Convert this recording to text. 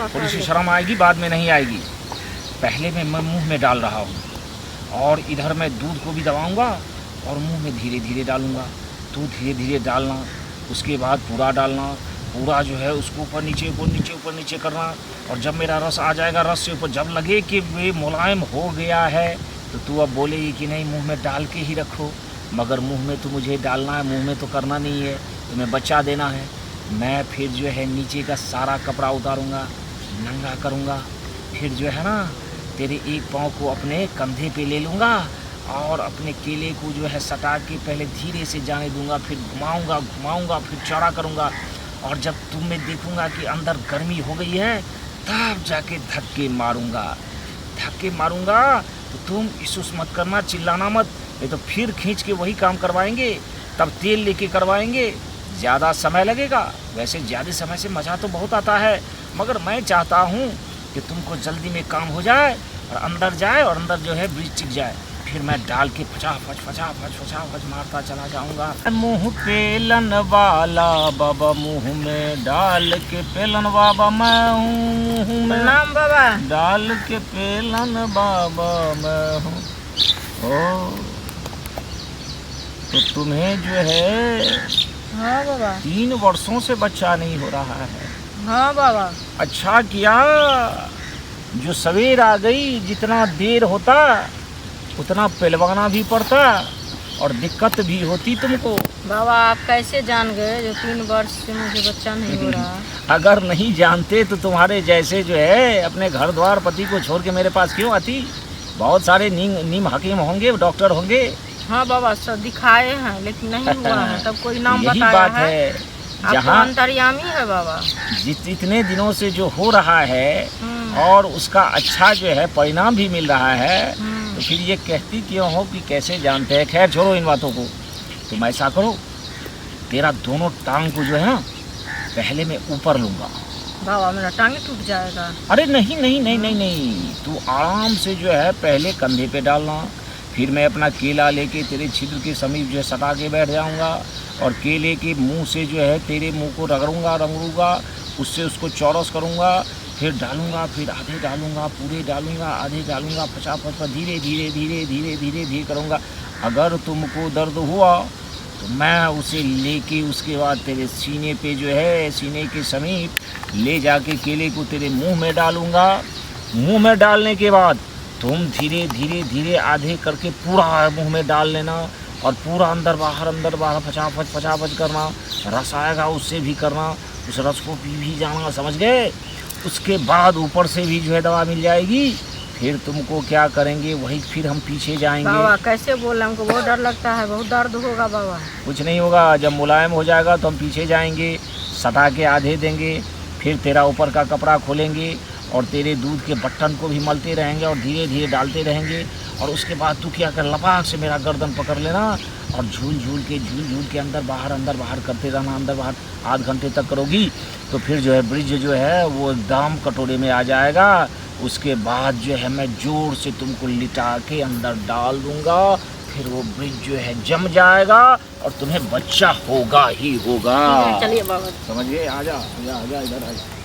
थोड़ी सी शर्म आएगी, बाद में नहीं आएगी। पहले मैं मुंह में डाल रहा हूँ और इधर मैं दूध को भी दबाऊंगा और मुंह में धीरे धीरे डालूंगा। तू धीरे धीरे डालना, उसके बाद पूरा डालना, पूरा जो है उसको ऊपर नीचे करना। और जब मेरा रस आ जाएगा, रस से ऊपर जब लगे कि वे मुलायम हो गया है, तो तू अब बोलेगी कि नहीं मुंह में डाल के ही रखो। मगर मुंह में तो मुझे डालना है, मुंह में तो करना नहीं है, तुम्हें बच्चा देना है। मैं फिर जो है नीचे का सारा कपड़ा उतारूंगा, नंगा करूंगा, फिर जो है ना तेरे एक पाँव को अपने कंधे पे ले लूँगा और अपने केले को जो है सटा के पहले धीरे से जाने दूंगा, फिर घुमाऊंगा, फिर चौड़ा करूंगा। और जब तुम्हें देखूंगा कि अंदर गर्मी हो गई है, तब जाके धक्के मारूंगा। तो तुम इस मत करना, चिल्लाना मत, नहीं तो फिर खींच के वही काम करवाएंगे। तब तेल लेके करवाएंगे, ज़्यादा समय लगेगा। वैसे ज़्यादा समय से मज़ा तो बहुत आता है, मगर मैं चाहता हूँ कि तुमको जल्दी में काम हो जाए और अंदर जाए और अंदर जो है ब्रिज टिक जाए। फिर मैं डाल के फटाफट मारता चला जाऊंगा। मुंह पेलन वाला बाबा, मुंह में डाल के पेलन बाबा मैं हूँ, मुंह में नाम बाबा डाल के पेलन बाबा मैं हूँ। ओ तो तुम्हें जो है हाँ बाबा 3 वर्षों से बच्चा नहीं हो रहा है। हाँ बाबा अच्छा किया जो सवेर आ गई। जितना देर होता उतना पहलवाना भी पड़ता और दिक्कत भी होती तुमको। बाबा आप कैसे जान गए जो 3 वर्ष से मुझे बच्चा नहीं हो रहा? अगर नहीं जानते तो तुम्हारे जैसे जो है अपने घर द्वार पति को छोड़ के मेरे पास क्यों आती? बहुत सारे नीम हकीम होंगे, डॉक्टर होंगे। हाँ बाबा सब दिखाए हैं लेकिन नहीं हुआ है, तब कोई नाम यही बताया बात है। है जहाँ अंतर्यामी है बाबा। जितने दिनों से जो हो रहा है और उसका अच्छा जो है परिणाम भी मिल रहा है, तो फिर ये कहती क्यों हो कि कैसे जानते हैं? खैर छोड़ो इन बातों को। तुम ऐसा करो, तेरा दोनों टांग को जो है ना पहले मैं ऊपर लूँगा। बाबा मेरा टांगे टूट जाएगा। अरे नहीं, तू आराम से जो है पहले कंधे पे डालना, फिर मैं अपना केला लेके तेरे छिद्र के समीप जो है सटा के बैठ जाऊँगा और केले के मुंह से जो है तेरे मुंह को रगड़ूंगा, उससे उसको चौरस करूँगा, फिर डालूंगा, फिर आधे डालूंगा, पूरे डालूंगा, आधे डालूंगा, फटाफट धीरे करूँगा। अगर तुमको दर्द हुआ तो मैं उसे लेके उसके बाद तेरे सीने पे जो है सीने के समीप ले जाके केले को तेरे मुंह में डालूंगा। मुंह में डालने के बाद तुम धीरे आधे करके पूरा मुंह में डाल लेना और पूरा अंदर बाहर फटाफट करना। रस आएगा उससे भी करना, उस रस को पी भी जाना, समझ गए? उसके बाद ऊपर से भी जो है दवा मिल जाएगी। फिर तुमको क्या करेंगे, वही फिर हम पीछे जाएंगे। बाबा कैसे बोल रहे, हमको बहुत डर लगता है, बहुत दर्द होगा बाबा। कुछ नहीं होगा, जब मुलायम हो जाएगा तो हम पीछे जाएंगे, सटा के आधे देंगे, फिर तेरा ऊपर का कपड़ा खोलेंगे और तेरे दूध के बट्टन को भी मलते रहेंगे और धीरे डालते रहेंगे। और उसके बाद तू क्या कर, लपाक से मेरा गर्दन पकड़ लेना और झूल के अंदर बाहर करते रहना। अंदर बाहर आध घंटे तक करोगी तो फिर जो है ब्रिज जो है वो एकदम कटोरे में आ जाएगा। उसके बाद जो है मैं जोर से तुमको लिटा के अंदर डाल दूंगा, फिर वो ब्रिज जो है जम जाएगा और तुम्हें बच्चा होगा ही होगा। चलिए बाबा। समझ गए? आजा इधर आजा।